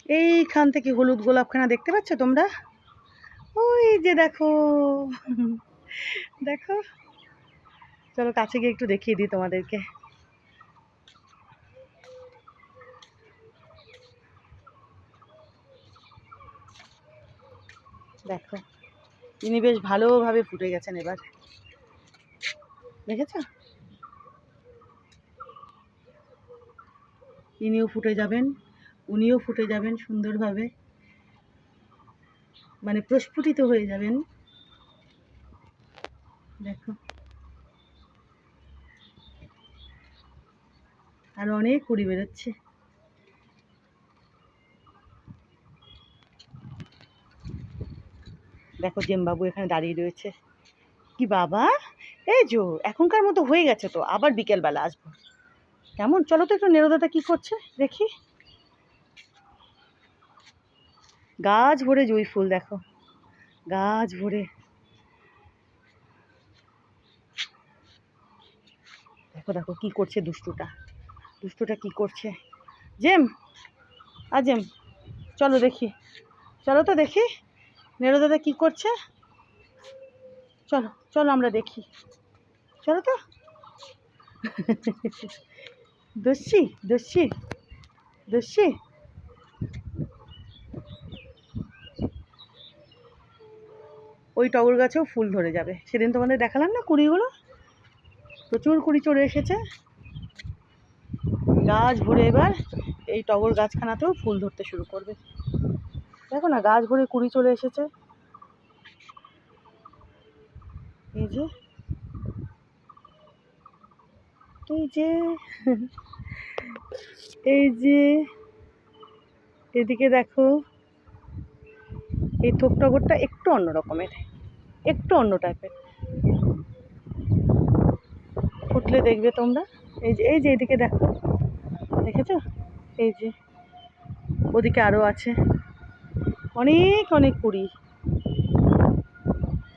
এইখান থেকে হলুদ গোলাপখানা দেখতে পাচ্ছ তোমরা? ওই যে দেখো, দেখো, চলো কাছে গিয়ে একটু দেখিয়ে দিই তোমাদেরকে। দেখো, ইনি বেশ ভালোভাবে ফুটে গেছেন এবার, দেখেছ? ইনিও ফুটে যাবেন, উনিও ফুটে যাবেন সুন্দরভাবে, মানে প্রস্ফুটিত হয়ে যাবেন। দেখো, আর অনেক কুড়ি বেরোচ্ছে। দেখো জেমবাবু এখানে দাঁড়িয়ে রয়েছে। কি বাবা, এই যো এখনকার মতো হয়ে গেছে তো, আবার বিকেলবেলা আসবো কেমন? চলো তো একটু নেরোদাটা কি করছে দেখি। গাছ ভরে জুঁই ফুল, দেখো গাছ ভরে। দেখো দেখো কি করছে দুষ্টুটা, দুষ্টুটা কি করছে। জেম, জেম, চলো দেখি, চলো তো দেখি নেরোদাদা কি করছে। চলো চলো আমরা দেখি, চলো তো। দস্যি দস্যি দস্যি। ওই টগর গাছেও ফুল ধরে যাবে, সেদিন তোমাদের দেখালাম না কুড়িগুলো, প্রচুর কুড়ি চড়ে এসেছে গাছ ভরে। এবার এই টগর গাছখানাতেও ফুল ধরতে শুরু করবে। দেখো না, গাছ ভরে কুড়ি চলে এসেছে। এই যে, এই যে, এই যে, এদিকে দেখো, এই থোক টগরটা একটু অন্য রকমের, একটু অন্য টাইপের, ফুটলে দেখবে তোমরা। এই যে, এই যে এদিকে দেখো, দেখেছো? এই যে ওদিকে আরও আছে অনেক অনেক কুড়ি।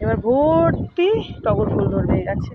এবার ভর্তি টগর ফুল ধরবে এই গাছে।